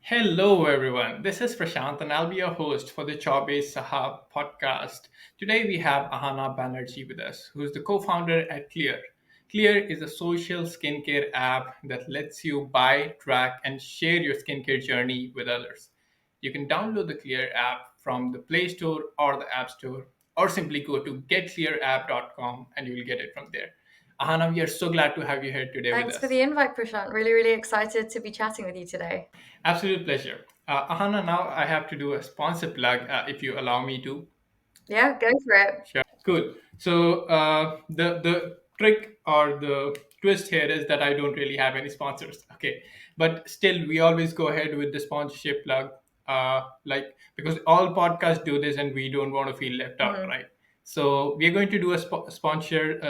Hello, everyone. This is Prashant, and I'll be your host for the ChoubeySahab podcast. Today, we have Ahana Banerjee with us, who's the co founder at Clear. Clear is a social skincare app that lets you buy, track, and share your skincare journey with others. You can download the Clear app from the Play Store or the App Store, or simply go to getclearapp.com and you will get it from there. Ahana, we are so glad to have you here today with Thanks for the us. invite, Prashant. Really excited to be chatting with you today. Absolute pleasure. Ahana, now I have to do a sponsor plug if you allow me to. Yeah, go for it. Sure. Cool. So the trick or the twist here is that I don't really have any sponsors. Okay, but still, we always go ahead with the sponsorship plug. Like because all podcasts do this, and we don't want to feel left out, Mhm. right? So we are going to do a sponsored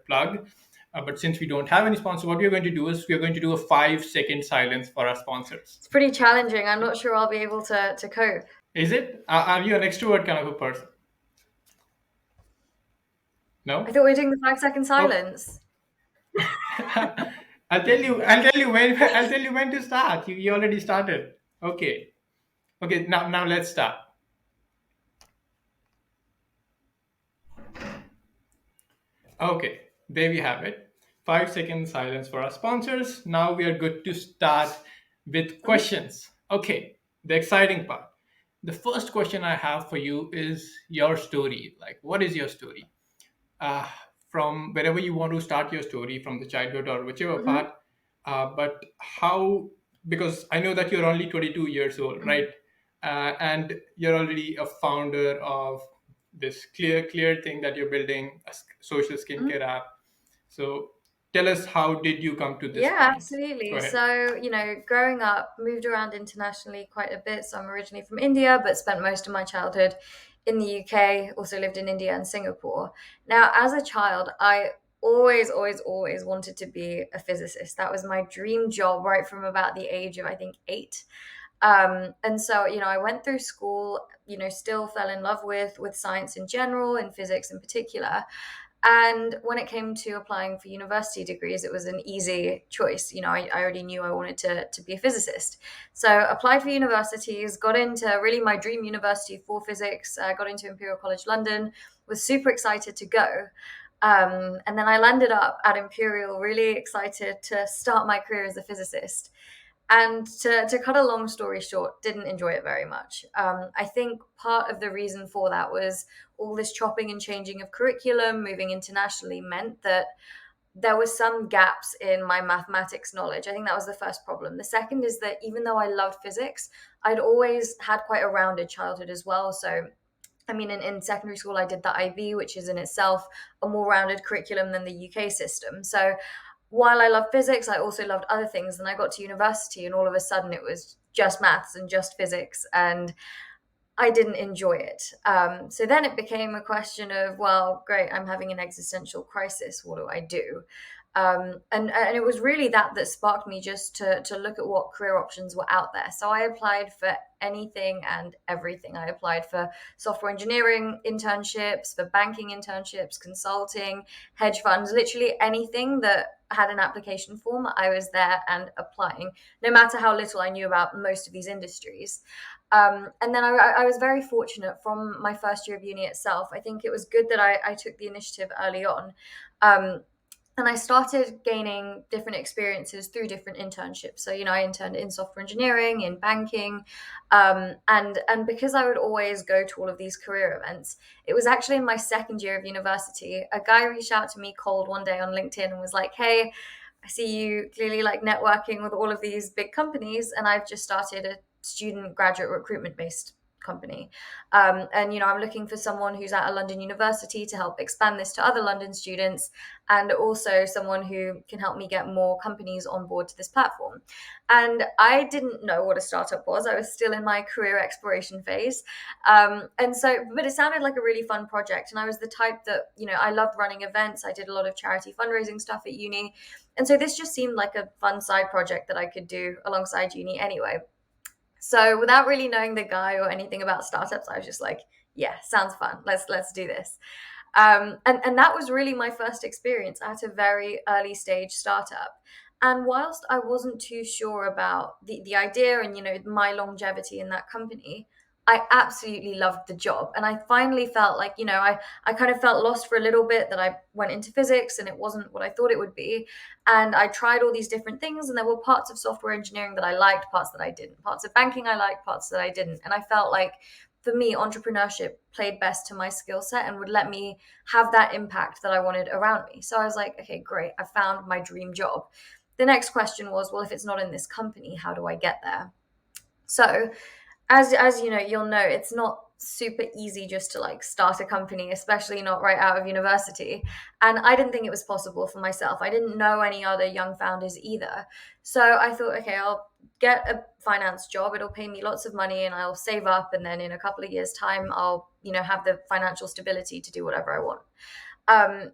plug. But since we don't have any sponsor, what we are going to do is we are going to do a 5 second silence for our sponsors. It's pretty challenging. I'm not sure I'll be able to cope. Is it? Are you an extrovert kind of a person? I No? thought we were doing the 5 second Okay. silence. I'll tell you when to start. You already started. Okay. Okay, now let's start. Okay, there we have it. 5 second silence for our sponsors. Now we are good to start with Mhm. questions. Okay, the exciting part. The first question I have for you is your story. Like, what is your story? uh, from wherever you want to start your story, from the childhood or whichever Mhm. part. But how, because I know that you're only 22 years old, Mhm. right? And you're already a founder of this clear thing that you're building, social Mhm. skincare app. So tell us, how did you come to this Yeah, point? Go absolutely. ahead. So, growing up, moved around internationally quite a bit. So I'm originally from India, but spent most of my childhood in the UK, also lived in India and Singapore. Now, as a child, I always wanted to be a physicist. That was my dream job right from about the age of, I think, 8. And so, I went through school, still fell in love with science in general and physics in particular. And when it came to applying for university degrees, it was an easy choice. I already knew I wanted to be a physicist. So applied for universities, got into really my dream university for physics, got into Imperial College London, was super excited to go. And then I landed up at Imperial, really excited to start my career as a physicist. And to cut a long story short, didn't enjoy it very much. I think part of the reason for that was all this chopping and changing of curriculum, moving internationally meant that there was some gaps in my mathematics knowledge. I think that was the first problem. The second is that even though I loved physics, I'd always had quite a rounded childhood as well. So I mean, in secondary school, I did the IB, which is in itself a more rounded curriculum than the UK system. So while I love physics, I also loved other things. And I got to university, and all of a sudden it was just maths and just physics. And I didn't enjoy it. So then it became a question of, well, great, I'm having an existential crisis. What do I do? And it was really that sparked me just to look at what career options were out there. So I applied for anything and everything. I applied for software engineering internships, for banking internships, consulting, hedge funds, literally anything that had an application form. I was there and applying, no matter how little I knew about most of these industries. And then I was very fortunate from my first year of uni itself. I think it was good that I took the initiative early on. Um, and I started gaining different experiences through different internships. So, I interned in software engineering, in banking, and because I would always go to all of these career events, it was actually in my second year of university. A guy reached out to me cold one day on LinkedIn and was like, "Hey, I see you clearly like networking with all of these big companies, and I've just started a student graduate recruitment based company. And I'm looking for someone who's at a London university to help expand this to other London students, and also someone who can help me get more companies on board to this platform." And I didn't know what a startup was. I was still in my career exploration phase. But it sounded like a really fun project. And I was the type that, I loved running events. I did a lot of charity fundraising stuff at uni. And so this just seemed like a fun side project that I could do alongside uni anyway. So without really knowing the guy or anything about startups, I was just like, yeah, sounds fun. Let's do this. And that was really my first experience at a very early stage startup. And whilst I wasn't too sure about the idea and, my longevity in that company, I absolutely loved the job. And I finally felt like, I kind of felt lost for a little bit, that I went into physics and it wasn't what I thought it would be. And I tried all these different things, and there were parts of software engineering that I liked, parts that I didn't, parts of banking I liked, parts that I didn't. And I felt like, for me, entrepreneurship played best to my skill set and would let me have that impact that I wanted around me. So I was like, okay, great, I found my dream job. The next question was, well, if it's not in this company, how do I get there? So, as you know, you'll know it's not super easy just to like start a company, especially not right out of university. And I didn't think it was possible for myself. I didn't know any other young founders either. So I thought, okay, I'll get a finance job. It'll pay me lots of money and I'll save up, and then in a couple of years time I'll, have the financial stability to do whatever I want.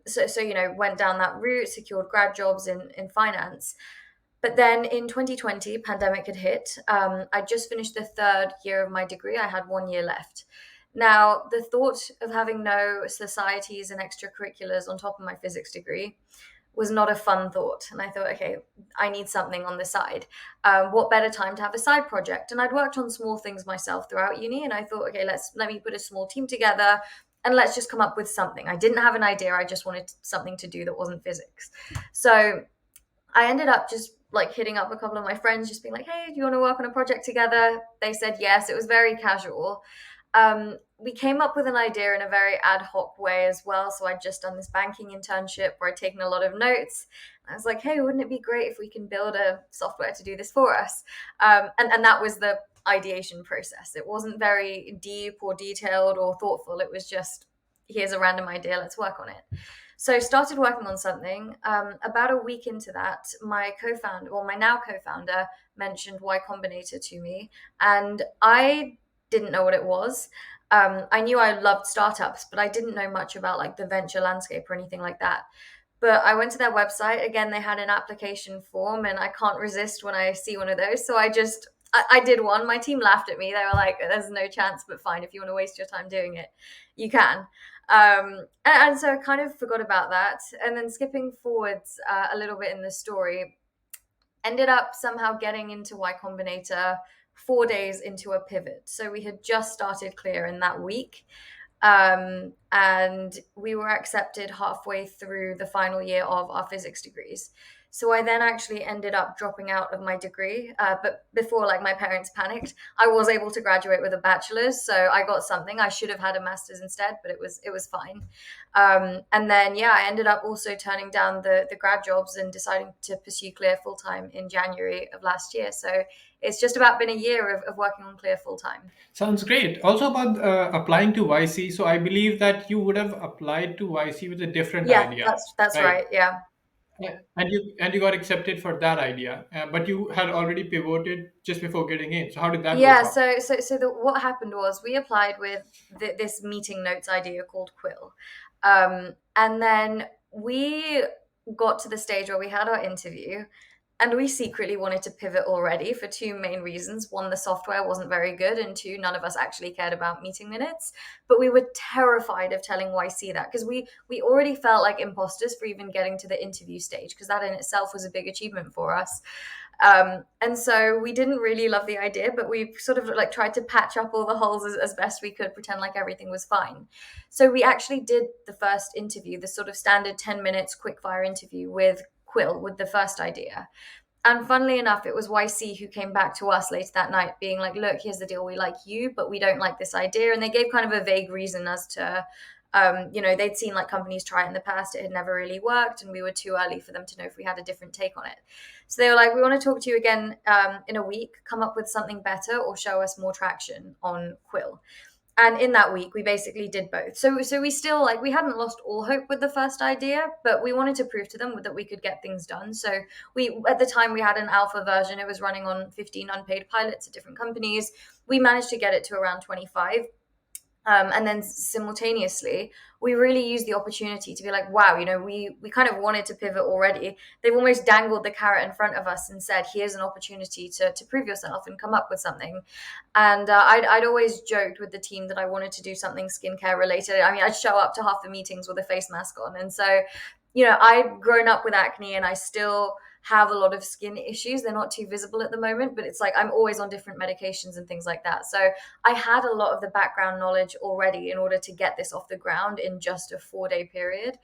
So went down that route, secured grad jobs in finance. But then in 2020, pandemic had hit. I just finished the third year of my degree. I had 1 year left. Now, the thought of having no societies and extracurriculars on top of my physics degree was not a fun thought. And I thought, okay, I need something on the side. What better time to have a side project? And I'd worked on small things myself throughout uni, and I thought, okay, let me put a small team together and let's just come up with something. I didn't have an idea. I just wanted something to do that wasn't physics. So I ended up just like hitting up a couple of my friends, just being like, hey, do you want to work on a project together? They said yes. It was very casual. We came up with an idea in a very ad hoc way as well. So I'd just done this banking internship where I'd taken a lot of notes. I was like, hey, wouldn't it be great if we can build a software to do this for us? And that was the ideation process. It wasn't very deep or detailed or thoughtful. It was just, here's a random idea, let's work on it. So started working on something. About a week into that, my co-founder, well, my now co-founder, mentioned Y Combinator to me, and I didn't know what it was. I knew I loved startups, but I didn't know much about like the venture landscape or anything like that. But I went to their website. Again, they had an application form, and I can't resist when I see one of those. So I did one. My team laughed at me. They were like, there's no chance, but fine. If you want to waste your time doing it, you can. And so I kind of forgot about that. And then skipping forwards a little bit in the story, ended up somehow getting into Y Combinator 4 days into a pivot. So we had just started Clear in that week. And we were accepted halfway through the final year of our physics degrees. So I then actually ended up dropping out of my degree. But before like my parents panicked, I was able to graduate with a bachelor's. So I got something. I should have had a master's instead, but it was fine. And then yeah, I ended up also turning down the grad jobs and deciding to pursue Clear full time in January of last year. So it's just about been a year of working on Clear full time. Sounds great. Also about applying to YC. So I believe that you would have applied to YC with a different Yeah, idea, that's right? right. Yeah. Yeah. And you got accepted for that idea, but you had already pivoted just before getting in. So how did that work Yeah, out? what happened was we applied with this meeting notes idea called Quill. And then we got to the stage where we had our interview, and we secretly wanted to pivot already for two main reasons. One, the software wasn't very good, and two, none of us actually cared about meeting minutes. But we were terrified of telling YC that, because we already felt like imposters for even getting to the interview stage, because that in itself was a big achievement for us. And so we didn't really love the idea, but we sort of like tried to patch up all the holes as best we could, pretend like everything was fine. So we actually did the first interview, the sort of standard 10 minutes quick fire interview with Quill with the first idea. And funnily enough, it was YC who came back to us later that night being like, look, here's the deal. We like you, but we don't like this idea. And they gave kind of a vague reason as to, they'd seen like companies try it in the past. It had never really worked, and we were too early for them to know if we had a different take on it. So they were like, we want to talk to you again in a week, come up with something better or show us more traction on Quill. And in that week we basically did both. So we still, like, we hadn't lost all hope with the first idea, but we wanted to prove to them that we could get things done. So we, at the time, we had an alpha version. It was running on 15 unpaid pilots at different companies. We managed to get it to around 25. And then simultaneously, we really used the opportunity to be like, wow, we kind of wanted to pivot already. They've almost dangled the carrot in front of us and said, here's an opportunity to prove yourself and come up with something. And I'd always joked with the team that I wanted to do something skincare related. I mean, I'd show up to half the meetings with a face mask on. And so, I'd grown up with acne, and I still have a lot of skin issues. They're not too visible at the moment, but it's like I'm always on different medications and things like that. So I had a lot of the background knowledge already in order to get this off the ground in just a 4 day period.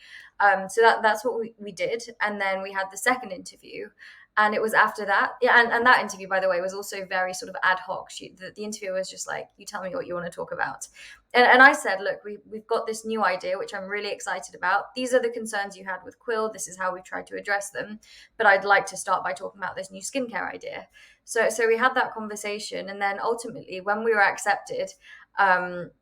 So that's what we did. And then we had the second interview. And it was after that, yeah, and that interview, by the way, was also very sort of ad hoc. The interviewer was just like, you tell me what you want to talk about. And I said, look, we've got this new idea, which I'm really excited about. These are the concerns you had with Quill. This is how we've tried to address them. But I'd like to start by talking about this new skincare idea. So we had that conversation. And then ultimately, when we were accepted, um,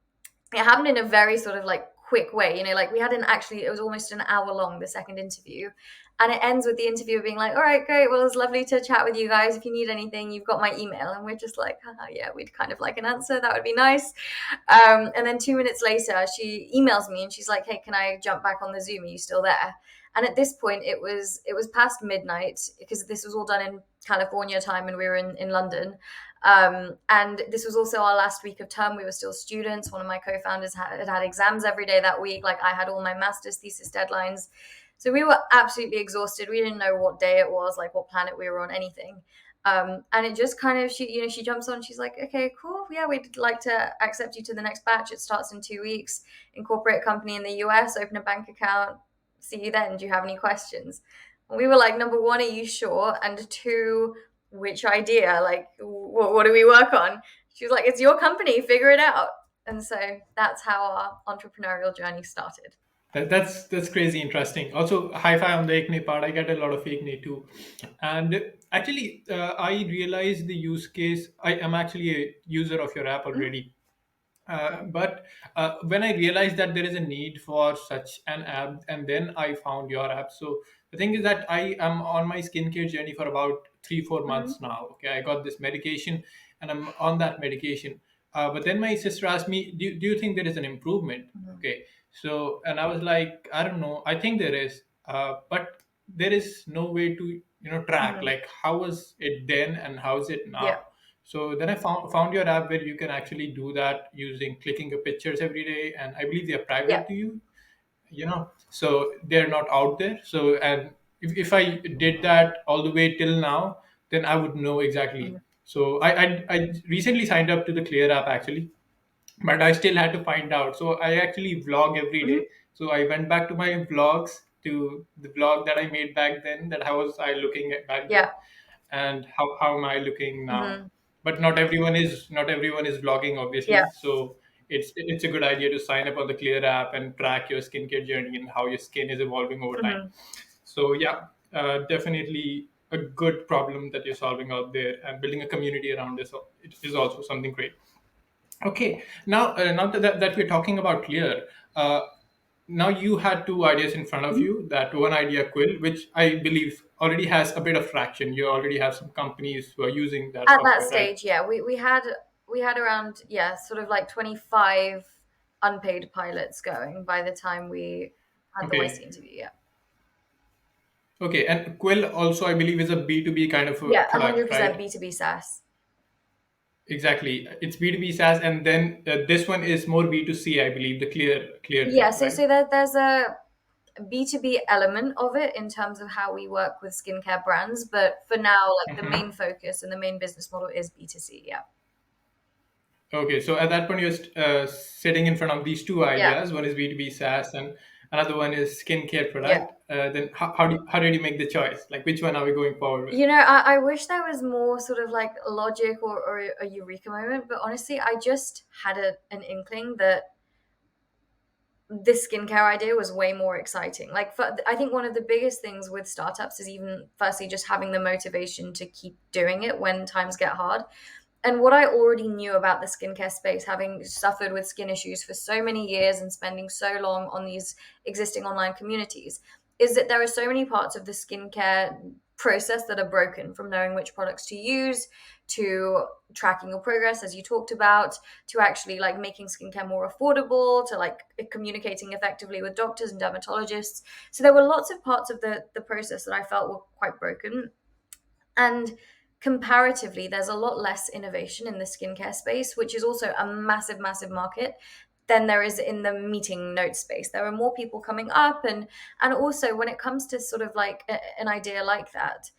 it happened in a very sort of like quick way, like we had it was almost an hour long, the second interview, and it ends with the interviewer being like, all right, great, well, it's lovely to chat with you guys. If you need anything, you've got my email. And we're just like, yeah, we'd kind of like an answer, that would be nice. And then 2 minutes later she emails me and she's like, hey, can I jump back on the Zoom, are you still there? And at this point it was past midnight, because this was all done in California time and we were in London. And this was also our last week of term. We were still students. One of my co-founders had exams every day that week. Like, I had all my master's thesis deadlines. So we were absolutely exhausted. We didn't know what day it was, like what planet we were on, anything. And it just kind of, she jumps on. She's like, okay, cool. Yeah, we'd like to accept you to the next batch. It starts in 2 weeks. Incorporate a company in the US, open a bank account. See you then. Do you have any questions? And we were like, number one, are you sure? And two, which idea? Like, what do we work on? She was like, it's your company, figure it out. And so that's how our entrepreneurial journey started. That's crazy interesting. Also, high five on the acne part. I get a lot of acne too, and actually, I realized the use case. I am actually a user of your app Mhm, already. But when I realized that there is a need for such an app, and then I found your app. So the thing is that I am on my skincare journey for about 3 4 months mhm, now. Okay, I got this medication, and I'm on that medication. But then my sister asked me, do you think there is an improvement? mhm, Okay, so and I was like, I don't know. I think there is, but there is no way to track mhm. like how was it then and how is it Yeah, now. So then I found your app where you can actually do that using clicking your pictures every day, and I believe they are yeah. private to you. So they're not out there. So and if I did that all the way till now, then I would know exactly. Mhm, So I recently signed up to the Clear app actually, but I still had to find out. So I actually vlog every mhm. day. So I went back to my vlogs, to the vlog that I made back then. That how was I looking at back then, Yeah, and how am I looking now? mhm, But not everyone is vlogging, yeah, obviously. So it's a good idea to sign up on the Clear app and track your skincare journey and how your skin is evolving over time. mhm. So yeah, definitely a good problem that you're solving out there, and building a community around this it is also something great. Okay, now that we're talking about Clear, uh, now you had two ideas in front of Mhm. you. That one idea, Quill, which I believe already has a bit of traction. You already have some companies who are using that At that software, right? stage, yeah, we had around, yeah, sort of like 25 unpaid pilots going by the time we had the Okay, YC interview. Yeah, okay, and Quill also, I believe, is a B2B kind of a yeah, product, 100% right? B2B SaaS. Exactly, it's B2B SaaS, and then this one is more B2C, I believe, the Clear Yeah, thing, so right? so there's a B2B element of it in terms of how we work with skincare brands, but for now, like the main focus and the main business model is B2C. Yeah. Okay, so at that point, you're sitting in front of these two Yeah. ideas. One is B2B SaaS, and another one is skincare Yeah. product. Then how did you make the choice? Like, which one are we going forward with? I wish there was more sort of like logic or a eureka moment, but honestly, I just had an inkling that this skincare idea was way more exciting. Like, I think one of the biggest things with startups is even firstly just having the motivation to keep doing it when times get hard. And what I already knew about the skincare space, having suffered with skin issues for so many years and spending so long on these existing online communities, is that there are so many parts of the skincare process that are broken, from knowing which products to use to tracking your progress, as you talked about, to actually like making skincare more affordable, to like communicating effectively with doctors and dermatologists. So there were lots of parts of the process that I felt were quite broken. And comparatively, there's a lot less innovation in the skincare space, which is also a massive, massive market. than there is in the meeting note space. There are more people coming up, and also when it comes to sort of like an idea like that,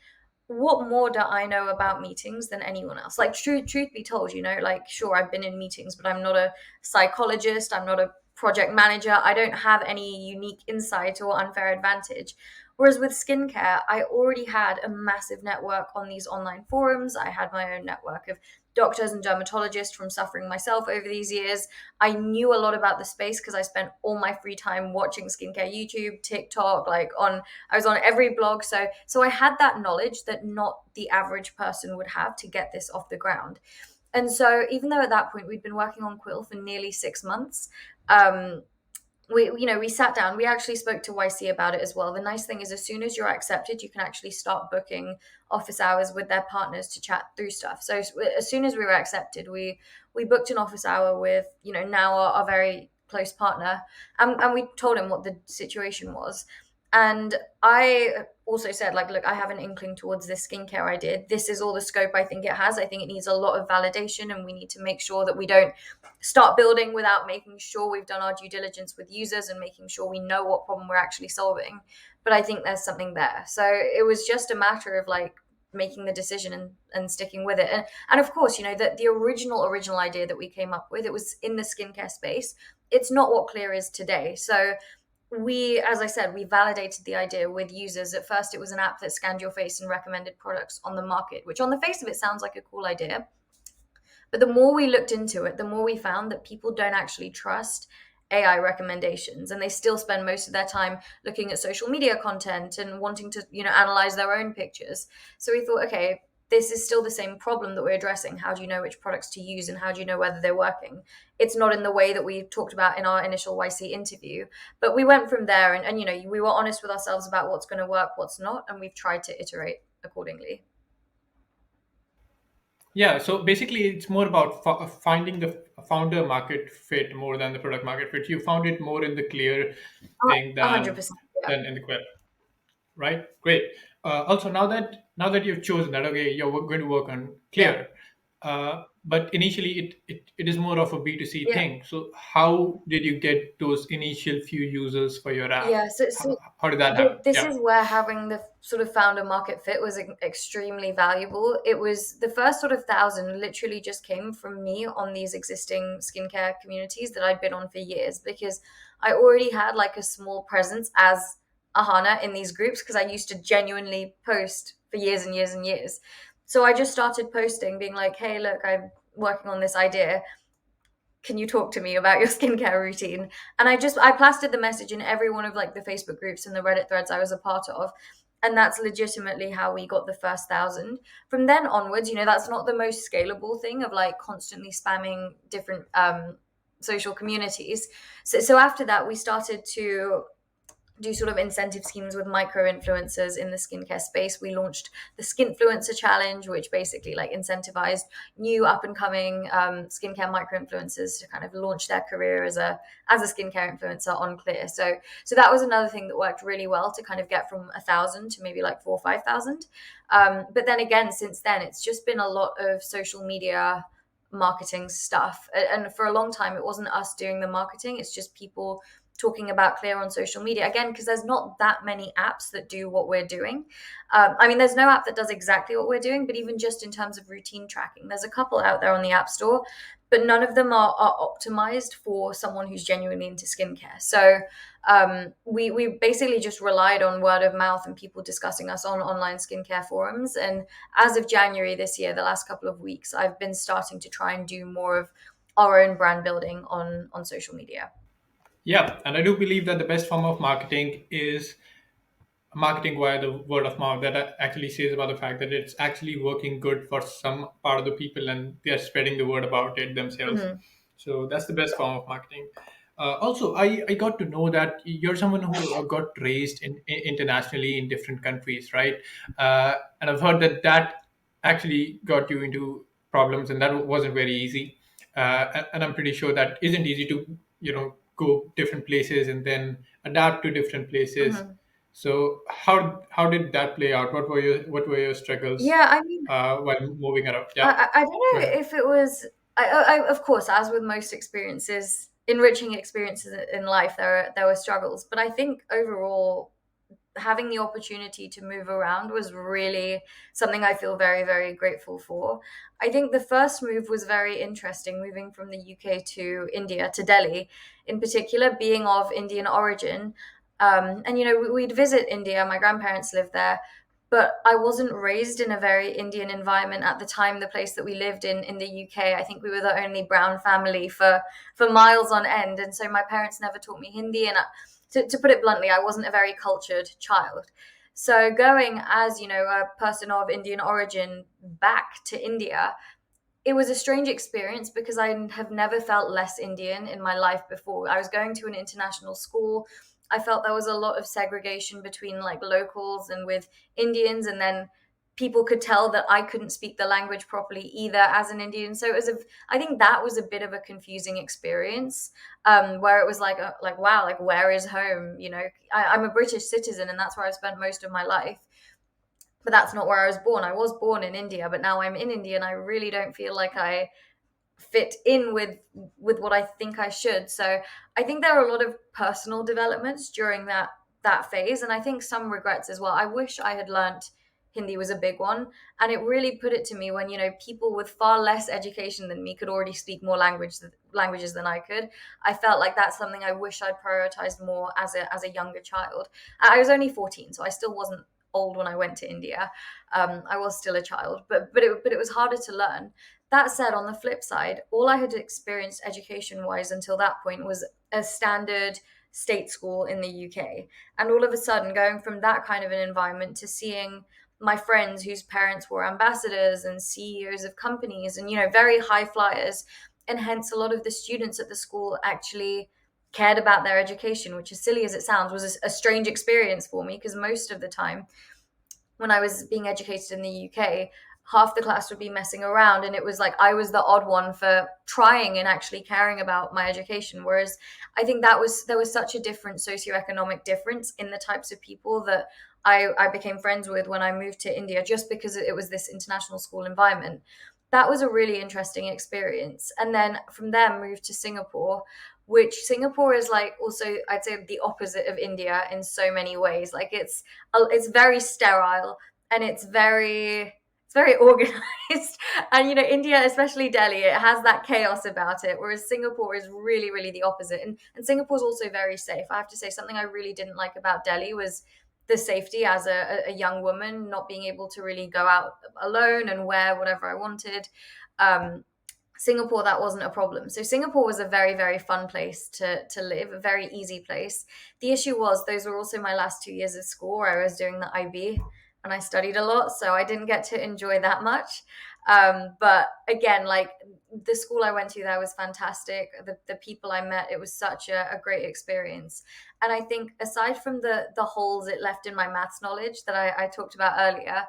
what more do I know about meetings than anyone else? Like, truth be told, like, sure, I've been in meetings, but I'm not a psychologist. I'm not a project manager. I don't have any unique insight or unfair advantage. Whereas with skincare, I already had a massive network on these online forums. I had my own network of doctors and dermatologists from suffering myself over these years. I knew a lot about the space because I spent all my free time watching skincare YouTube, TikTok, like on I was on every blog. So I had that knowledge that not the average person would have to get this off the ground. And so even though at that point we'd been working on Quill for nearly 6 months, um, we sat down. We actually spoke to YC about it as well. The nice thing is, as soon as you're accepted, you can actually start booking office hours with their partners to chat through stuff. So as soon as we were accepted, we booked an office hour with now our very close partner, and we told him what the situation was. And I also said, like, look, I have an inkling towards this skincare idea. This is all the scope I think it has. I think it needs a lot of validation, and we need to make sure that we don't start building without making sure we've done our due diligence with users and making sure we know what problem we're actually solving. But I think there's something there. So it was just a matter of like making the decision and sticking with it. And of course, the original idea that we came up with, it was in the skincare space. It's not what Clear is today. So as I said, we validated the idea with users. At first, it was an app that scanned your face and recommended products on the market, which on the face of it sounds like a cool idea. But the more we looked into it, the more we found that people don't actually trust AI recommendations, and they still spend most of their time looking at social media content and wanting to, analyze their own pictures. So we thought, okay, this is still the same problem that we're addressing. How do you know which products to use, and how do you know whether they're working? It's not in the way that we talked about in our initial YC interview, but we went from there, and we were honest with ourselves about what's going to work, what's not, and we've tried to iterate accordingly. Yeah, so basically, it's more about finding the founder market fit more than the product market fit. You found it more in the clear thing 100%. Yeah. than in the Quill, right? Great. Also, now that you've chosen that, okay, you're going to work on Yeah. clear, but initially it is more of a B2C Yeah. thing. So how did you get those initial few users for your app? Yeah, so How did that happen? this Yeah. is where having the sort of founder market fit was extremely valuable. It was the first sort of 1,000 literally just came from me on these existing skincare communities that I'd been on for years, because I already had like a small presence as Ahana in these groups because I used to genuinely post for years and years and years. So I just started posting, being like, hey, look, I'm working on this idea, can you talk to me about your skincare routine? And I plastered the message in every one of like the Facebook groups and the Reddit threads I was a part of. And that's legitimately how we got the first 1,000. From then onwards, that's not the most scalable thing of like constantly spamming different social communities. So after that, we started to do sort of incentive schemes with micro influencers in the skincare space. We launched the Skinfluencer Challenge, which basically like incentivized new up and coming skincare micro influencers to kind of launch their career as a skincare influencer on Clear. So that was another thing that worked really well to kind of get from 1,000 to maybe like 4 or 5,000. But then again, since then, it's just been a lot of social media marketing stuff, and for a long time it wasn't us doing the marketing, it's just people talking about Clear on social media, again because there's not that many apps that do what we're doing. I mean, there's no app that does exactly what we're doing, but even just in terms of routine tracking, there's a couple out there on the App Store, but none of them are optimized for someone who's genuinely into skincare. So we basically just relied on word of mouth and people discussing us on online skincare forums. And as of January this year, the last couple of weeks, I've been starting to try and do more of our own brand building on social media. Yeah, and I do believe that the best form of marketing is marketing via the word of mouth. That actually says about the fact that it's actually working good for some part of the people and they're spreading the word about it themselves. Mhm. So that's the best form of marketing. Also, I got to know that you're someone who got raised internationally in different countries, right? And I've heard that that actually got you into problems, and that wasn't very easy. And I'm pretty sure that isn't easy to go different places and then adapt to different places. Mhm. So how did that play out? What were your struggles Yeah, I mean, while moving around? Yeah, I don't go know ahead. if it was. Of course, as with most experiences, enriching experiences in life, there were struggles. But I think overall, having the opportunity to move around was really something I feel very, very grateful for. I think the first move was very interesting, moving from the UK to India, to Delhi in particular, being of Indian origin. And, you know, we'd visit India, my grandparents lived there, but I wasn't raised in a very Indian environment at the time. The place that we lived in the UK, I think we were the only brown family for miles on end, and so my parents never taught me Hindi, and to put it bluntly, I wasn't a very cultured child. So going as, you know, a person of Indian origin back to India, it was a strange experience because I have never felt less Indian in my life before. I was going to an international school. I felt there was a lot of segregation between like locals and with Indians, and then people could tell that I couldn't speak the language properly either as an Indian. So it was I think that was a bit of a confusing experience, where it was like wow, like where is home? You know, I'm a British citizen, and that's where I've spent most of my life, but that's not where I was born. I was born in India, but now I'm in India, and I really don't feel like I fit in with what I think I should. So I think there are a lot of personal developments during that phase, and I think some regrets as well. I wish I had learnt Hindi was a big one, and it really put it to me when, you know, people with far less education than me could already speak more languages than I could. I felt like that's something I wish I'd prioritized more as a younger child. I was only 14, so I still wasn't old when I went to India. I was still a child, but it was harder to learn. That said, on the flip side, all I had experienced education wise until that point was a standard state school in the UK. And all of a sudden, going from that kind of an environment to seeing my friends whose parents were ambassadors and CEOs of companies and, you know, very high flyers. And hence, a lot of the students at the school actually cared about their education, which, as silly as it sounds, was a strange experience for me because most of the time when I was being educated in the UK, half the class would be messing around, and it was like I was the odd one for trying and actually caring about my education. Whereas I think there was such a different socioeconomic difference in the types of people that I became friends with when I moved to India, just because it was this international school environment. That was a really interesting experience. And then from there moved to Singapore, which Singapore is like also, I'd say, the opposite of India in so many ways. Like it's very sterile, and it's very organized. And, you know, India, especially Delhi, it has that chaos about it, whereas Singapore is really, really the opposite. And Singapore is also very safe. I have to say, something I really didn't like about Delhi was the safety as a young woman, not being able to really go out alone and wear whatever I wanted. um, Singapore, that wasn't a problem. So Singapore was a very, very fun place to live, a very easy place. The issue was those were also my last 2 years of school where I was doing the IB, and I studied a lot, so I didn't get to enjoy that much. But again, like the school I went to there was fantastic. The people I met, it was such a great experience. And I think aside from the holes it left in my maths knowledge that I talked about earlier,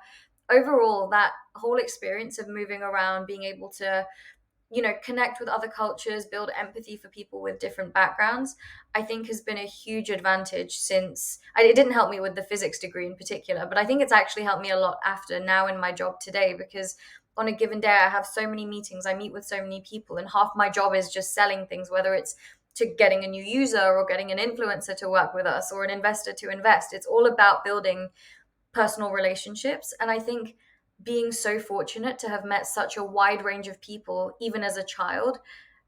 overall that whole experience of moving around, being able to, you know, connect with other cultures, build empathy for people with different backgrounds, I think has been a huge advantage since it didn't help me with the physics degree in particular, but I think it's actually helped me a lot after now in my job today, because on a given day I have so many meetings, I meet with so many people, and half my job is just selling things, whether it's to getting a new user or getting an influencer to work with us or an investor to invest. It's all about building personal relationships. And I think being so fortunate to have met such a wide range of people, even as a child,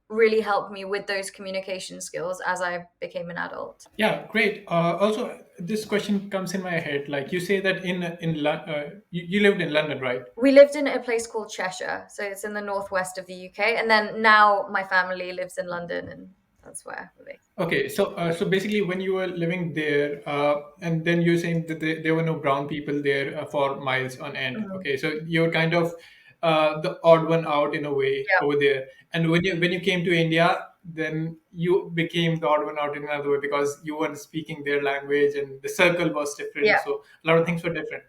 really helped me with those communication skills as I became an adult. Yeah, great. Also, this question comes in my head. Like you say that you lived in London, right? We lived in a place called Cheshire, so it's in the northwest of the UK. And then now my family lives in London, and that's where we're based. Okay, so basically, when you were living there, and then you're saying that there were no brown people there for miles on end. Mhm. Okay, so you're kind of the odd one out in a way Yeah, over there. And when you came to India, then you became the odd one out in another way because you weren't speaking their language and the circle was different. yeah. So a lot of things were different.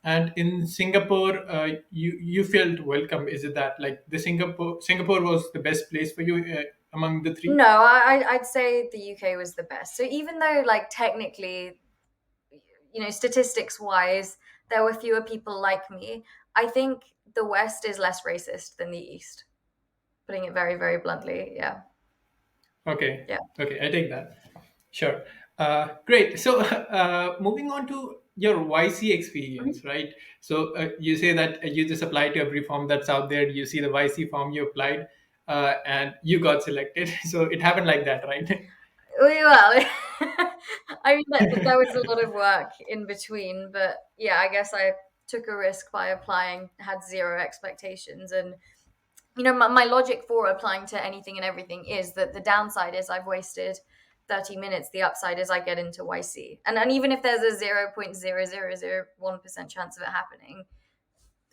And in Singapore, you felt welcome. Is it that like the Singapore was the best place for you among the three? No, I'd say the UK was the best. So even though, like, technically, you know, statistics wise, there were fewer people like me, I think the West is less racist than the East, putting it very, very bluntly. Yeah. Okay. Yeah. Okay, I take that. Sure. Great. So, moving on to your YC Mhm. experience, right? So, you say that you just apply to every form that's out there. You see the YC form, you applied, and you got selected. So, it happened like that, right? Well, I mean, there was a lot of work in between, but yeah, I guess I took a risk by applying, had zero expectations. And, my logic for applying to anything and everything is that the downside is I've wasted 30 minutes. The upside is I get into YC. And even if there's a 0.0001% chance of it happening,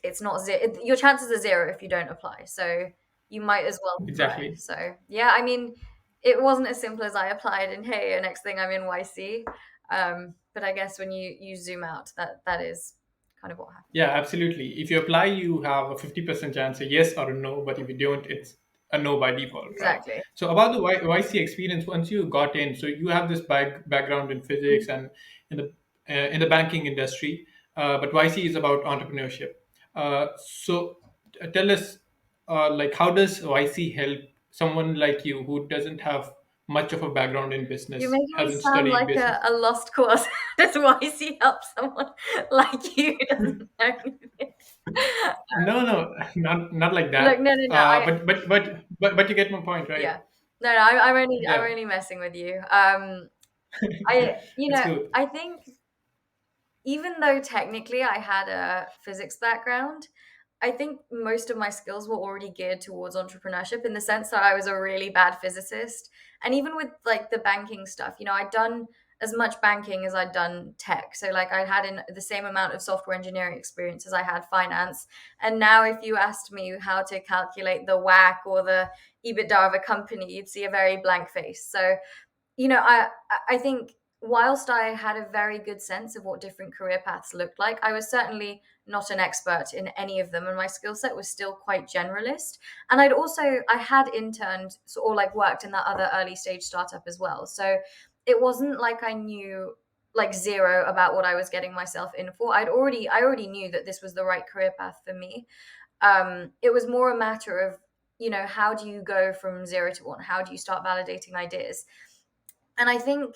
it's not zero. Your chances are zero if you don't apply. So you might as well try. Exactly. So yeah, I mean, it wasn't as simple as I applied and hey, next thing I'm in YC. But I guess when you zoom out, that is kind of what happened. Yeah, absolutely. If you apply, you have a 50% chance, a yes or a no, but if you don't, it's a no by default, right? Exactly. So about the YC experience, once you got in, so you have this background in physics and in the banking industry, but YC is about entrepreneurship. So tell us, like, how does YC help someone like you who doesn't have much of a background in You're business, making me hasn't sound studied like business? a lost cause. That's why YC helps someone like you who doesn't know anything. No, no, not like Look, that. no, no, no. I But you get my point, right? Yeah. No, no. I'm Yeah, only messing with you. it's good. I think even though technically I had a physics background, I think most of my skills were already geared towards entrepreneurship in the sense that I was a really bad physicist. And even with like the banking stuff, I'd done as much banking as I'd done tech. So like I had in the same amount of software engineering experience as I had finance. And now if you asked me how to calculate the WACC or the EBITDA of a company, you'd see a very blank face. So I think whilst I had a very good sense of what different career paths looked like, I was certainly not an expert in any of them, and my skill set was still quite generalist. And I had interned or like worked in that other early stage startup as well, so it wasn't like I knew like zero about what I was getting myself in for. I already knew that this was the right career path for me. It was more a matter of how do you go from zero to one? How do you start validating ideas? And I think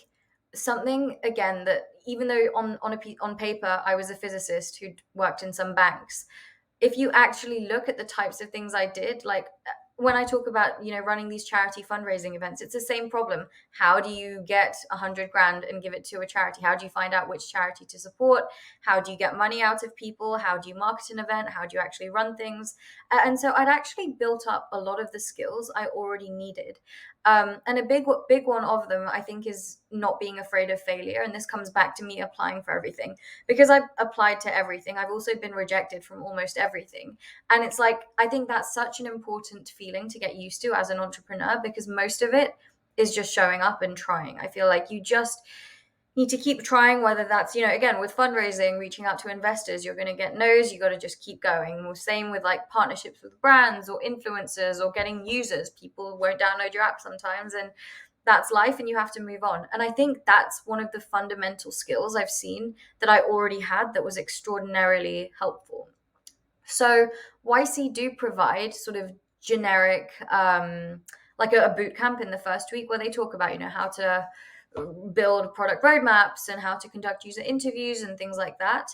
something again that even though on paper I was a physicist who'd worked in some banks, if you actually look at the types of things I did, like when I talk about running these charity fundraising events, it's the same problem. How do you get 100 grand and give it to a charity? How do you find out which charity to support? How do you get money out of people? How do you market an event? How do you actually run things? And so I'd actually built up a lot of the skills I already needed. And a big one of them, I think, is not being afraid of failure. And this comes back to me applying for everything because I've applied to everything. I've also been rejected from almost everything. And it's like, I think that's such an important feeling to get used to as an entrepreneur because most of it is just showing up and trying. I feel like you just need to keep trying, whether that's, again, with fundraising, reaching out to investors, you're going to get no's, you got to just keep going. Well, same with like partnerships with brands or influencers or getting users. People won't download your app sometimes, and that's life and you have to move on. And I think that's one of the fundamental skills I've seen that I already had that was extraordinarily helpful. So YC do provide sort of generic, like a boot camp in the first week where they talk about, how to build product roadmaps and how to conduct user interviews and things like that.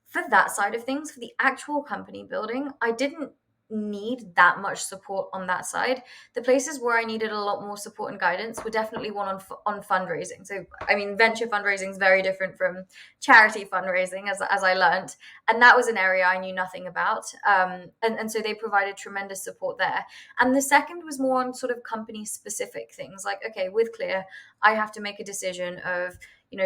For that side of things, for the actual company building, I didn't need that much support on that side. The places where I needed a lot more support and guidance were definitely one on fundraising. So, I mean, venture fundraising is very different from charity fundraising, as I learned, and that was an area I knew nothing about. And so they provided tremendous support there. And the second was more on sort of company specific things, like okay, with Clear, I have to make a decision of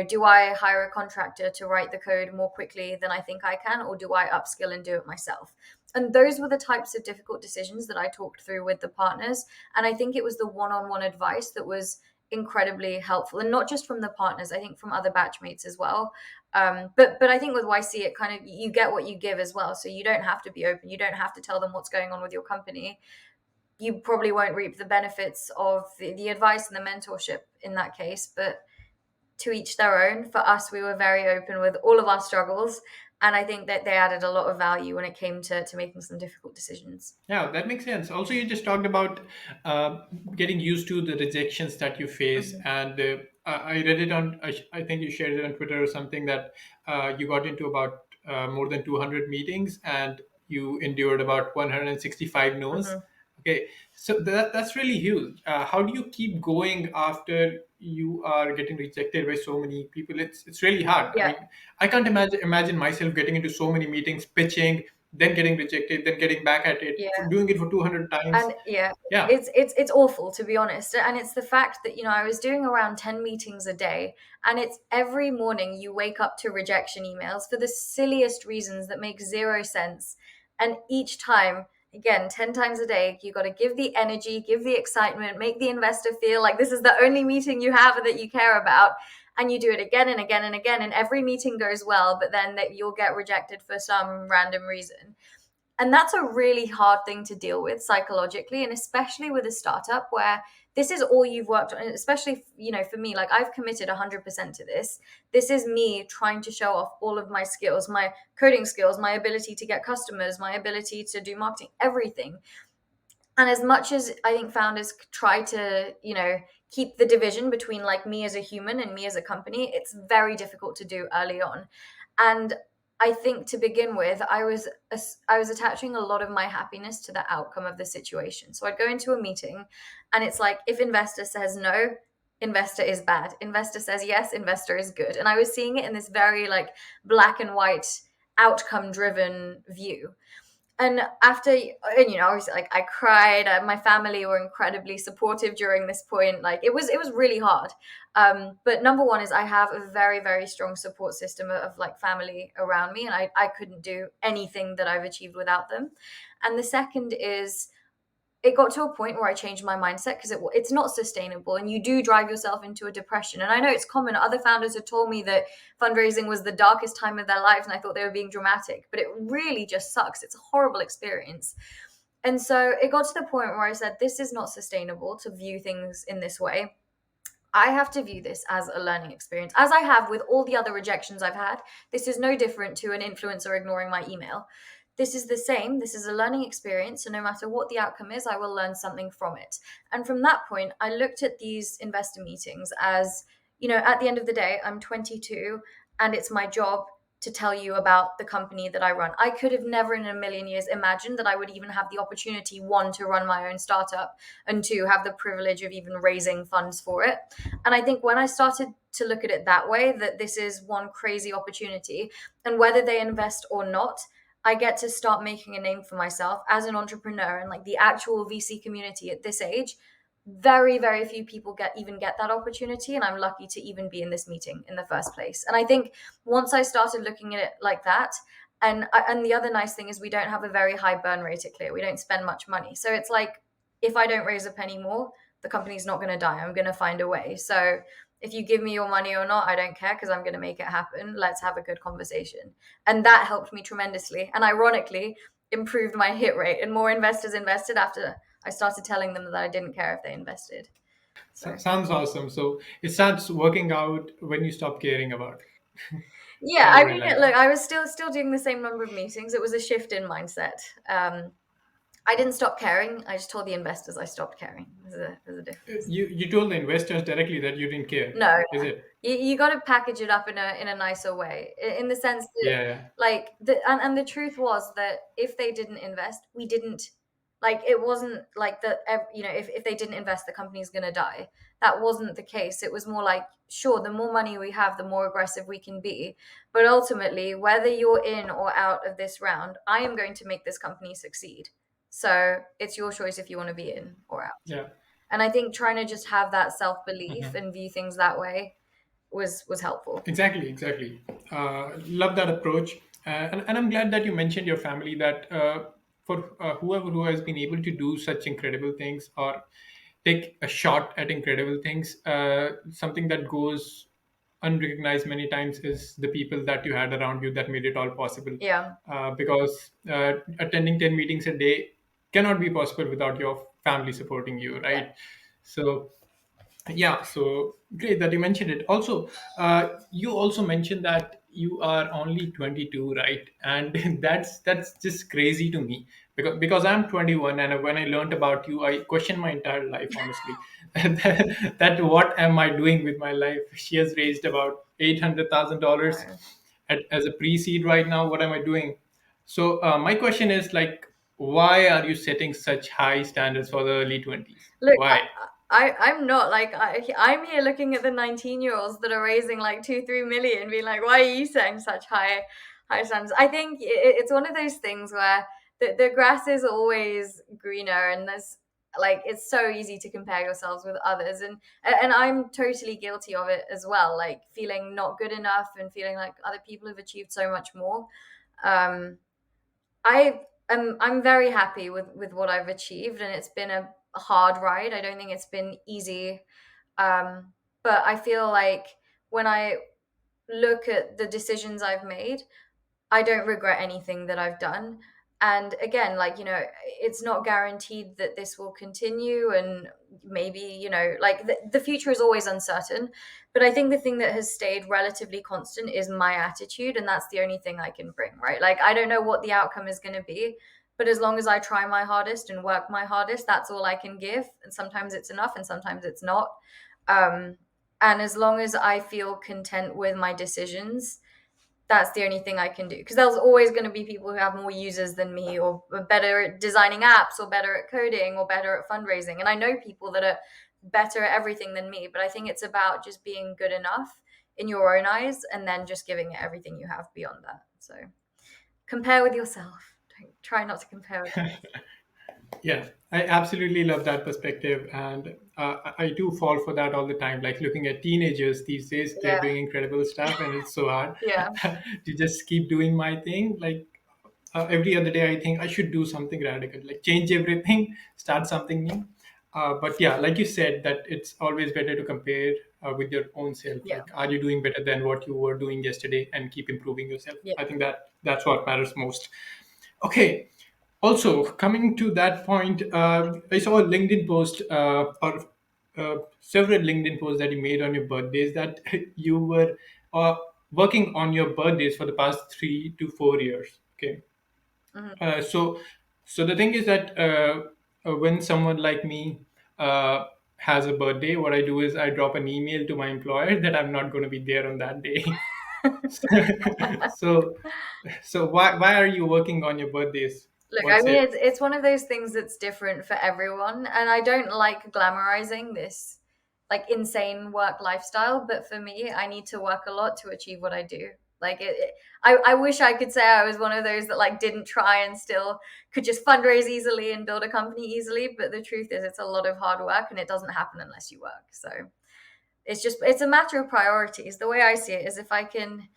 do I hire a contractor to write the code more quickly than I think I can, or do I upskill and do it myself? And those were the types of difficult decisions that I talked through with the partners. And I think it was the one on one advice that was incredibly helpful. And not just from the partners, I think from other batchmates as well. But I think with YC, it kind of, you get what you give as well. So you don't have to be open. You don't have to tell them what's going on with your company. You probably won't reap the benefits of the advice and the mentorship in that case. But to each their own. For us, we were very open with all of our struggles. And I think that they added a lot of value when it came to making some difficult decisions. Yeah, that makes sense. Also, you just talked about uh, getting used to the rejections that you face, Mhm. and I read it on. I think you shared it on Twitter or something that you got into about more than 200 meetings, and you endured about 165 no's. Mhm. Okay, so that's really huge. How do you keep going after you are getting rejected by so many people? It's really hard. I Yeah, mean, I can't imagine myself getting into so many meetings, pitching, then getting rejected, then getting back at it, yeah. for doing it for 200 times. And yeah, Yeah. it's awful, to be honest. And it's the fact that, I was doing around 10 meetings a day, and it's every morning you wake up to rejection emails for the silliest reasons that make zero sense. And each time, again, 10 times a day, you got to give the energy, give the excitement, make the investor feel like this is the only meeting you have that you care about. And you do it again and again and again, and every meeting goes well, but then that you'll get rejected for some random reason. And that's a really hard thing to deal with psychologically, and especially with a startup where this is all you've worked on. Especially, for me, like, I've committed 100% to this is me trying to show off all of my skills, my coding skills, my ability to get customers, my ability to do marketing, everything. And as much as I think founders try to, keep the division between like me as a human and me as a company, it's very difficult to do early on. And I think to begin with, I was attaching a lot of my happiness to the outcome of the situation. So I'd go into a meeting, and it's like, if investor says no, investor is bad. Investor says yes, investor is good. And I was seeing it in this very like black and white, outcome driven view. And after, and obviously, like, I cried. My family were incredibly supportive during this point. Like, it was really hard. But number one is I have a very, very strong support system of like family around me, and I couldn't do anything that I've achieved without them. And the second is, it got to a point where I changed my mindset, because it's not sustainable, and you do drive yourself into a depression. And I know it's common. Other founders have told me that fundraising was the darkest time of their lives, and I thought they were being dramatic, but it really just sucks. It's a horrible experience. And so it got to the point where I said, this is not sustainable to view things in this way. I have to view this as a learning experience, as I have with all the other rejections I've had. This is no different to an influencer ignoring my email. This is the same. This is a learning experience. So no matter what the outcome is, I will learn something from it. And from that point, I looked at these investor meetings as, at the end of the day, I'm 22, and it's my job to tell you about the company that I run. I could have never in a million years imagined that I would even have the opportunity, one, to run my own startup, and two, have the privilege of even raising funds for it. And I think when I started to look at it that way, that this is one crazy opportunity, and whether they invest or not, I get to start making a name for myself as an entrepreneur. And like, the actual VC community at this age, very, very few people get that opportunity, and I'm lucky to even be in this meeting in the first place. And I think once I started looking at it like that, and the other nice thing is we don't have a very high burn rate at Clear. We don't spend much money, so it's like, if I don't raise a penny more, the company's not going to die. I'm going to find a way. So if you give me your money or not, I don't care, because I'm going to make it happen. Let's have a good conversation. And that helped me tremendously. And ironically, improved my hit rate, and more investors invested after I started telling them that I didn't care if they invested. So Sounds awesome. So it starts working out when you stop caring about it. yeah, I I really mean, like look, that. I was still doing the same number of meetings. It was a shift in mindset. I didn't stop caring. I just told the investors I stopped caring. There's a difference. You told the investors directly that you didn't care, No, is it? you got to package it up in a nicer way, in the sense that, Yeah, yeah, like, and the truth was that if they didn't invest, we didn't, like, it wasn't like that. If they didn't invest, the company's gonna die. That wasn't the case. It was more like, sure, the more money we have, the more aggressive we can be, but ultimately, whether you're in or out of this round, I am going to make this company succeed. So it's your choice if you want to be in or out. yeah. And I think trying to just have that self belief Mhm. and view things that way was helpful. Exactly, exactly. Love that approach. And I'm glad that you mentioned your family, that for whoever who has been able to do such incredible things or take a shot at incredible things, something that goes unrecognized many times is the people that you had around you that made it all possible. Yeah, Because attending 10 meetings a day cannot be possible without your family supporting you, yeah, right? So Yeah, so great that you mentioned it. Also, you also mentioned that you are only 22, right? And that's just crazy to me because I'm 21, and when I learned about you, I questioned my entire life, honestly. That what am I doing with my life? She has raised about $800,000 No. as a pre-seed right now. What am I doing? So my question is like, why are you setting such high standards for the early 20s? Look, Why? I'm not like I'm here looking at the 19-year-olds that are raising like 2, 3 million, being like, why are you setting such high standards? I think it's one of those things where the grass is always greener, and there's like it's so easy to compare yourselves with others, and I'm totally guilty of it as well, like feeling not good enough and feeling like other people have achieved so much more. Um, I'm very happy with what I've achieved, and it's been a hard ride. I don't think it's been easy, but I feel like when I look at the decisions I've made, I don't regret anything that I've done. And again, like, it's not guaranteed that this will continue. And maybe, like the future is always uncertain. But I think the thing that has stayed relatively constant is my attitude. And that's the only thing I can bring, right? Like, I don't know what the outcome is going to be. But as long as I try my hardest and work my hardest, that's all I can give. And sometimes it's enough and sometimes it's not. Um, and as long as I feel content with my decisions, that's the only thing I can do. Because there's always going to be people who have more users than me, or are better at designing apps, or better at coding, or better at fundraising. And I know people that are better at everything than me, but I think it's about just being good enough in your own eyes, and then just giving it everything you have beyond that. So compare with yourself. Don't try not to compare with others. Yeah, I absolutely love that perspective, and I do fall for that all the time. Like looking at teenagers these days, they're Yeah, doing incredible stuff, and it's so hard yeah, to just keep doing my thing. Like every other day, I think I should do something radical, like change everything, start something new. But yeah, like you said, that it's always better to compare with your own self. yeah, Like, are you doing better than what you were doing yesterday, and keep improving yourself? yeah. I think that's what matters most. Okay. Also, coming to that point, I saw a LinkedIn post or several LinkedIn posts that you made on your birthdays that you were uh, working on your birthdays for the past 3 to 4 years. Okay. Mhm. So the thing is that when someone like me has a birthday, what I do is I drop an email to my employer that I'm not going to be there on that day. so so why are you working on your birthdays? Look, I What's mean, it? it's one of those things that's different for everyone, and I don't like glamorizing this like insane work lifestyle. But for me, I need to work a lot to achieve what I do. Like I wish I could say I was one of those that like didn't try and still could just fundraise easily and build a company easily. But the truth is, it's a lot of hard work, and it doesn't happen unless you work. So it's a matter of priorities. The way I see it is, if I can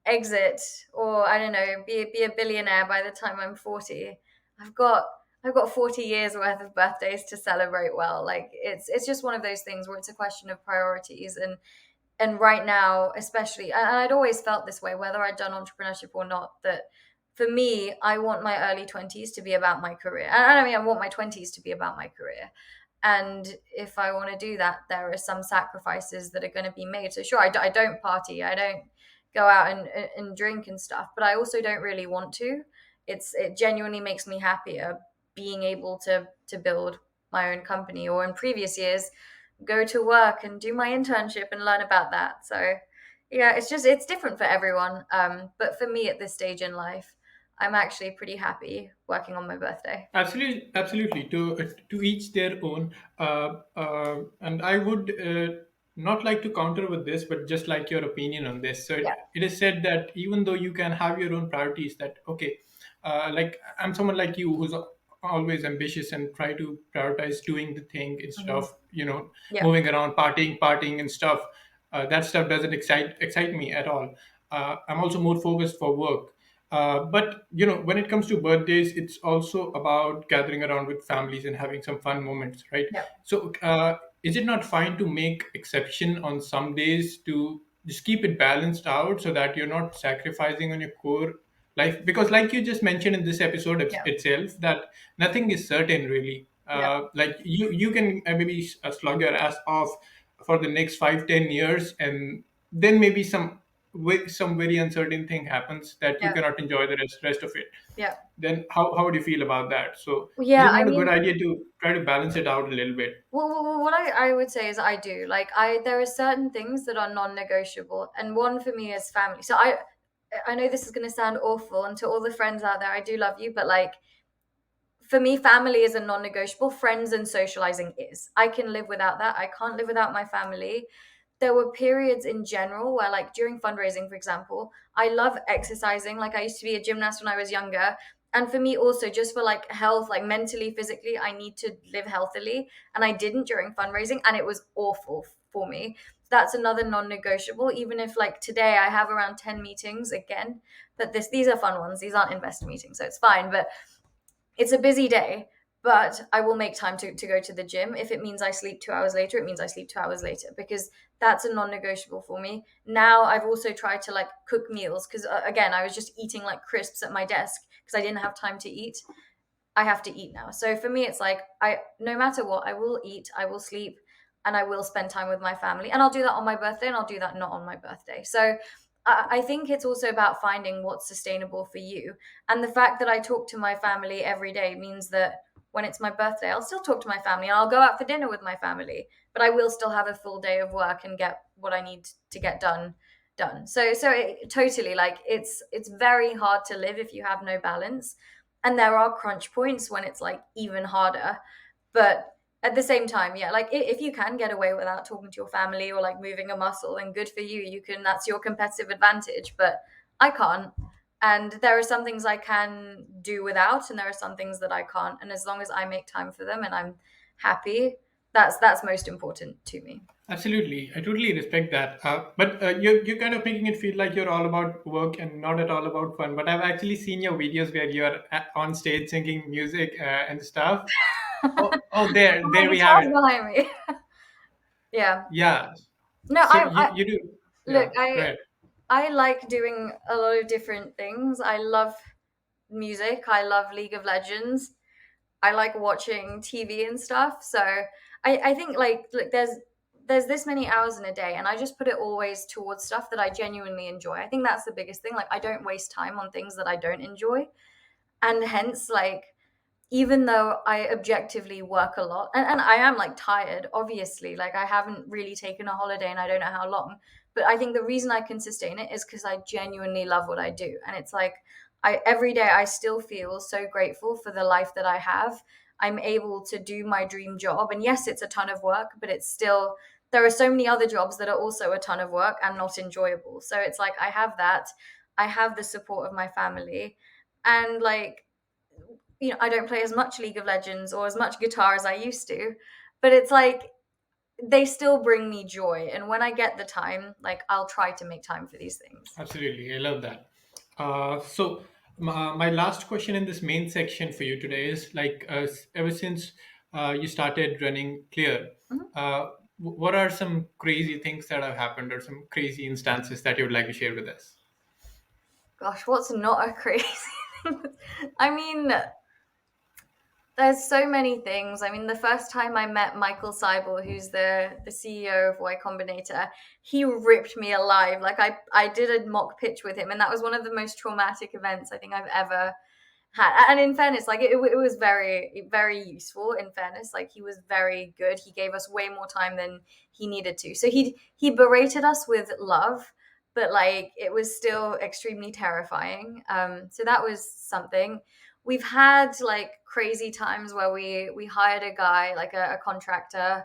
exit, or I don't know, be a billionaire by the time I'm 40, I've got I've got 40 years worth of birthdays to celebrate well. Like it's just one of those things where it's a question of priorities. And right now, especially, and I'd always felt this way, whether I'd done entrepreneurship or not, that for me, I want my early 20s to be about my career. And I mean, I want my 20s to be about my career. And if I want to do that, there are some sacrifices that are going to be made. So sure, I don't party, I don't go out and drink and stuff, but I also don't really want to. It genuinely makes me happier being able to build my own company, or in previous years go to work and do my internship and learn about that. So yeah, it's different for everyone. But for me at this stage in life, I'm actually pretty happy working on my birthday. Absolutely, absolutely. To each their own. And I would not like to counter with this, but just like your opinion on this. So Yeah. it is said that even though you can have your own priorities, that okay, like I'm someone like you who's always ambitious and try to prioritize doing the thing instead Mhm. of Yeah. moving around, partying and stuff. That stuff doesn't excite me at all. I'm also more focused for work. But when it comes to birthdays, it's also about gathering around with families and having some fun moments, right? Yeah. So, is it not fine to make exception on some days to just keep it balanced out so that you're not sacrificing on your core life? Because, like you just mentioned in this episode Yeah. itself, that nothing is certain really. Yeah. Like you can maybe slug your ass off for the next 5-10 years, and then maybe some very uncertain thing happens that you Yeah. cannot enjoy the rest of it. Yeah. Then how would you feel about that? So is Yeah, it I not a good mean, idea to try to balance it out a little bit? what I would say is I do. Like there are certain things that are non-negotiable, and one for me is family. So I know this is going to sound awful, and to all the friends out there, I do love you, but like for me, family is a non-negotiable. Friends and socializing is. I can live without that. I can't live without my family. There were periods in general where, like during fundraising, for example, I love exercising. Like I used to be a gymnast when I was younger. And for me also, just for like health, like mentally, physically, I need to live healthily. And I didn't during fundraising, and it was awful for me. That's another non-negotiable. Even if like today I have around 10 meetings again, but these are fun ones. These aren't investor meetings, so it's fine. But it's a busy day, but I will make time to go to the gym. If it means I sleep 2 hours later, it means I sleep 2 hours later, because that's a non-negotiable for me. Now I've also tried to like cook meals, because again, I was just eating like crisps at my desk because I didn't have time to eat. I have to eat now. So for me, it's like no matter what, I will eat, I will sleep, and I will spend time with my family. And I'll do that on my birthday, and I'll do that not on my birthday. So I think it's also about finding what's sustainable for you. And the fact that I talk to my family every day means that when it's my birthday, I'll still talk to my family, and I'll go out for dinner with my family, but I will still have a full day of work and get what I need to get done. So totally, like it's very hard to live if you have no balance, and there are crunch points when it's like even harder. But at the same time, yeah, like if you can get away without talking to your family or like moving a muscle, then good for you. You can, that's your competitive advantage. But I can't. And there are some things I can do without, and there are some things that I can't. And as long as I make time for them and I'm happy, that's most important to me. Absolutely, I totally respect that. But you're kind of making it feel like you're all about work and not at all about fun. But I've actually seen your videos where you're on stage singing music and stuff. Oh, My there we have guitar's it. behind me. Yeah. Yeah. No, So I you do. look, Yeah. Go ahead. I like doing a lot of different things. I love music. I love League of Legends. I like watching TV and stuff. So I think like look, there's this many hours in a day, and I just put it always towards stuff that I genuinely enjoy. I think that's the biggest thing. Like I don't waste time on things that I don't enjoy. And hence like even though I objectively work a lot, and I am like tired, obviously, like I haven't really taken a holiday and I don't know how long, but I think the reason I can sustain it is because I genuinely love what I do. And it's like every day I still feel so grateful for the life that I have. I'm able to do my dream job. And yes, it's a ton of work, but it's still, there are so many other jobs that are also a ton of work and not enjoyable. So it's like I have that. I have the support of my family. And like I don't play as much League of Legends or as much guitar as I used to, but it's like they still bring me joy. And when I get the time, like I'll try to make time for these things. Absolutely, I love that. So my last question in this main section for you today is like ever since you started running Clear, Mhm. what are some crazy things that have happened or some crazy instances that you would like to share with us? Gosh, what's not a crazy thing? I mean, there's so many things. I mean, the first time I met Michael Seibel, who's the CEO of Y Combinator, he ripped me alive. Like I did a mock pitch with him, and that was one of the most traumatic events I think I've ever had. And in fairness, like it was very useful. In fairness, like he was very good. He gave us way more time than he needed to. So he berated us with love, but like it was still extremely terrifying. So that was something. We've had like crazy times where we hired a guy, like a contractor,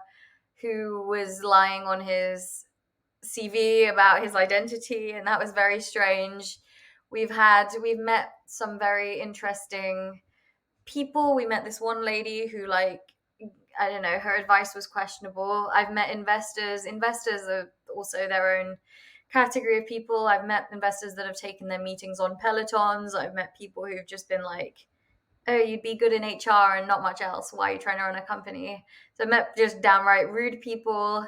who was lying on his CV about his identity, and that was very strange. We've met some very interesting people. We met this one lady who, like, I don't know, her advice was questionable. I've met investors. Investors are also their own category of people. I've met investors that have taken their meetings on Pelotons. I've met people who've just been like, oh, you'd be good in HR and not much else. Why are you trying to run a company? So I met just downright rude people.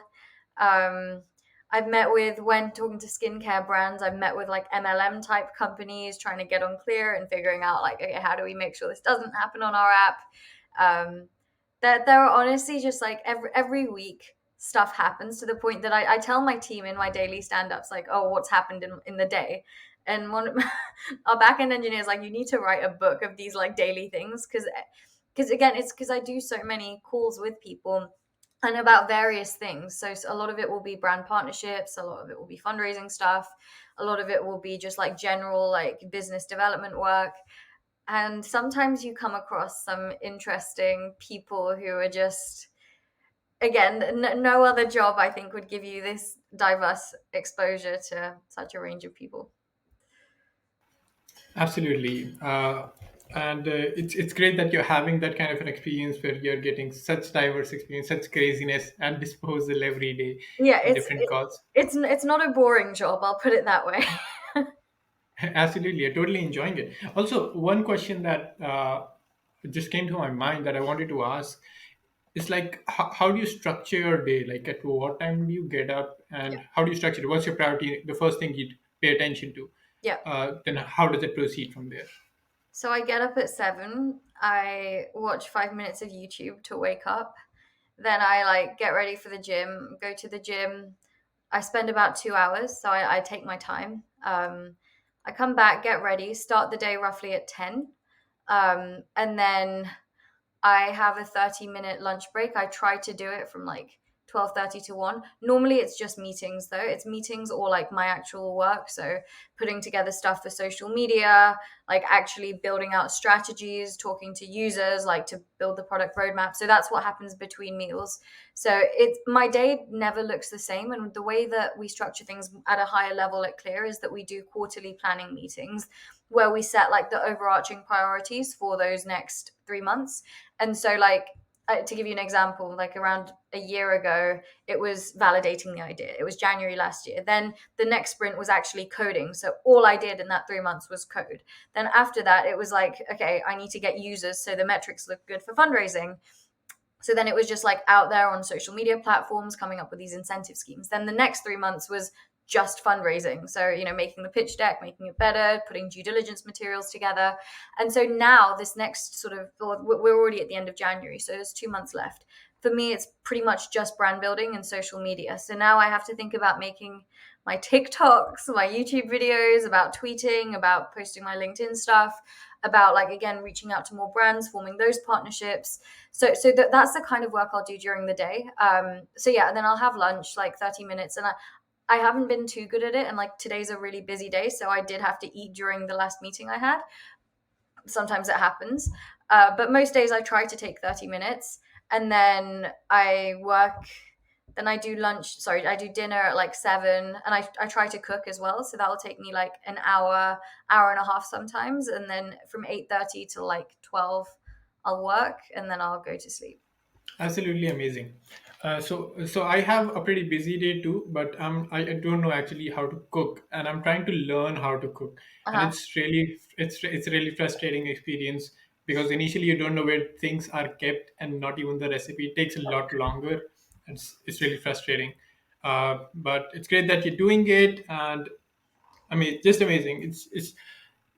Um, I've met with, when talking to skincare brands, I've met with like MLM type companies trying to get on Clear and figuring out like, okay, how do we make sure this doesn't happen on our app? There are honestly just like every week stuff happens to the point that I tell my team in my daily stand-ups, like, oh, what's happened in the day. And one of our back-end engineers like, you need to write a book of these like daily things, because again, it's because I do so many calls with people and about various things. So a lot of it will be brand partnerships, a lot of it will be fundraising stuff, a lot of it will be just like general like business development work. And sometimes you come across some interesting people who are just, again, no other job I think would give you this diverse exposure to such a range of people. Absolutely. And it's great that you're having that kind of an experience where you're getting such diverse experience, such craziness and disposal every day Yeah, in different calls. it's not a boring job, I'll put it that way. Absolutely, you're totally enjoying it. Also, one question that just came to my mind that I wanted to ask is like, how do you structure your day? Like, at what time do you get up, Yeah. and how do you structure it? What's your priority? The first thing you pay attention to. Yeah. Then how does it proceed from there? So I get up at 7. I watch 5 minutes of YouTube to wake up. Then I like get ready for the gym, go to the gym. I spend about 2 hours, so I take my time. I come back, get ready, start the day roughly at 10. And then I have a 30-minute lunch break. I try to do it from like 12:30 to 1. Normally it's just meetings though. It's meetings or like my actual work. So putting together stuff for social media, like actually building out strategies, talking to users, like to build the product roadmap. So that's what happens between meals. So it's my day never looks the same. And the way that we structure things at a higher level at Clear is that we do quarterly planning meetings where we set like the overarching priorities for those next 3 months. And so, like, to give you an example, like around a year ago, it was validating the idea. It was January last year. Then the next sprint was actually coding. So all I did in that 3 months was code. Then after that, it was like, okay, I need to get users so the metrics look good for fundraising. So then it was just like out there on social media platforms coming up with these incentive schemes. Then the next 3 months was just fundraising. So, making the pitch deck, making it better, putting due diligence materials together. And so now, this next sort of, well, we're already at the end of January, so there's 2 months left. For me, it's pretty much just brand building and social media. So now I have to think about making my TikToks, my YouTube videos, about tweeting, about posting my LinkedIn stuff, about like again reaching out to more brands, forming those partnerships. So that's the kind of work I'll do during the day. So yeah, and then I'll have lunch, like 30 minutes, and I haven't been too good at it. And like today's a really busy day, so I did have to eat during the last meeting I had. Sometimes it happens, but most days I try to take 30 minutes, and then I work. Then I do lunch. Sorry, I do dinner at like 7, and I try to cook as well. So that will take me like an hour, hour and a half sometimes, and then from 8:30 to like 12, I'll work, and then I'll go to sleep. Absolutely amazing. So I have a pretty busy day too, but I don't know actually how to cook, and I'm trying to learn how to cook, Uh and huh. it's really frustrating experience because initially you don't know where things are kept and not even the recipe. It takes a lot longer, and it's really frustrating. But it's great that you're doing it, and I mean, just amazing. It's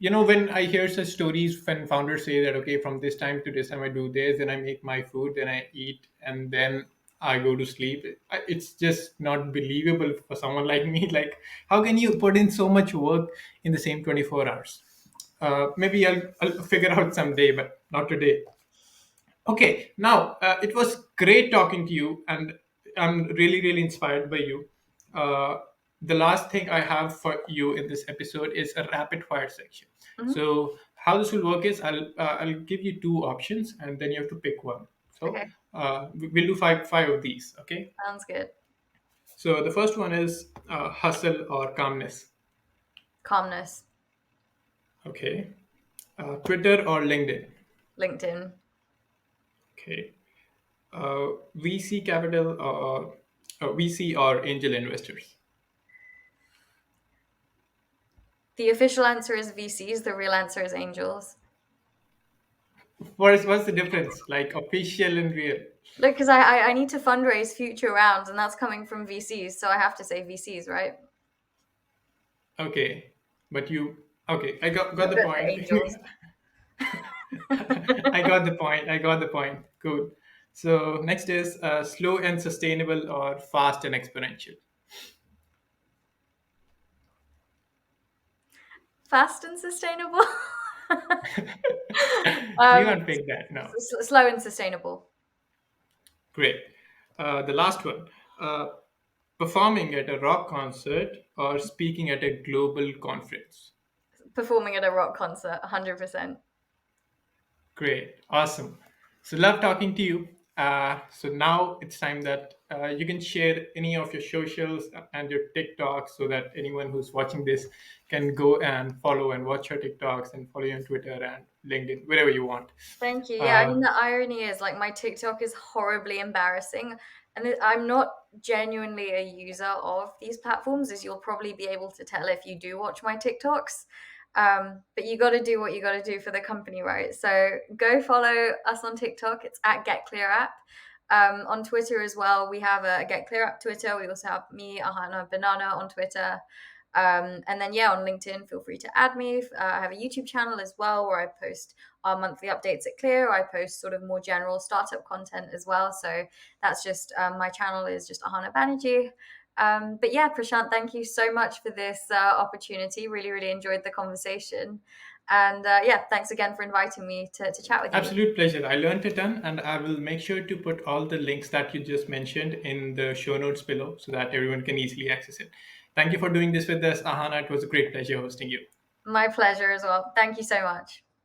when I hear such stories when founders say that okay, from this time to this time I do this, then I make my food, then I eat, and then I go to sleep. It's just not believable for someone like me. Like, how can you put in so much work in the same 24 hours? Maybe I'll figure out someday, but not today. Okay, now it was great talking to you, and I'm really, really inspired by you. Uh, the last thing I have for you in this episode is a rapid fire section. Hmm. So, how this will work is I'll give you two options, and then you have to pick one. So, Okay, we'll do five of these. Okay. sounds good. So the first one is hustle or calmness. Calmness. Okay. Twitter or LinkedIn. LinkedIn. Okay. VC capital or VC or angel investors. The official answer is VCs. The real answer is angels. What's the difference? Like official and real. Look, because I need to fundraise future rounds, and that's coming from VCs, so I have to say VCs, right? Okay, but you okay? I got I've the got the point. angels. I got the point. I got the point. Good. So next is slow and sustainable or fast and exponential. Fast and sustainable. You um, can't pick that. No. Slow and sustainable. Great. The last one. Uh, Performing at a rock concert or speaking at a global conference. Performing at a rock concert, 100%. Great. Awesome. So, love talking to you. So, now it's time that you can share any of your socials and your TikToks so that anyone who's watching this can go and follow and watch your TikToks and follow you on Twitter and LinkedIn, wherever you want. Thank you. Yeah, I Uh, mean, the irony is like my TikTok is horribly embarrassing, and I'm not genuinely a user of these platforms, as you'll probably be able to tell if you do watch my TikToks. But you got to do what you got to do for the company, right? So go follow us on TikTok. It's at Get Clear App. On Twitter as well, we have a Get Clear App Twitter. We also have me, Ahana Banana, on Twitter. And then, yeah, on LinkedIn, feel free to add me. I have a YouTube channel as well where I post our monthly updates at Clear. I post sort of more general startup content as well. So that's just my channel is just Ahana Banerjee. But yeah, Prashant, thank you so much for this opportunity. Really, really enjoyed the conversation. And yeah, thanks again for inviting me to chat with you. Absolute pleasure. I learned a ton, and I will make sure to put all the links that you just mentioned in the show notes below so that everyone can easily access it. Thank you for doing this with us, Ahana. It was a great pleasure hosting you. My pleasure as well. Thank you so much.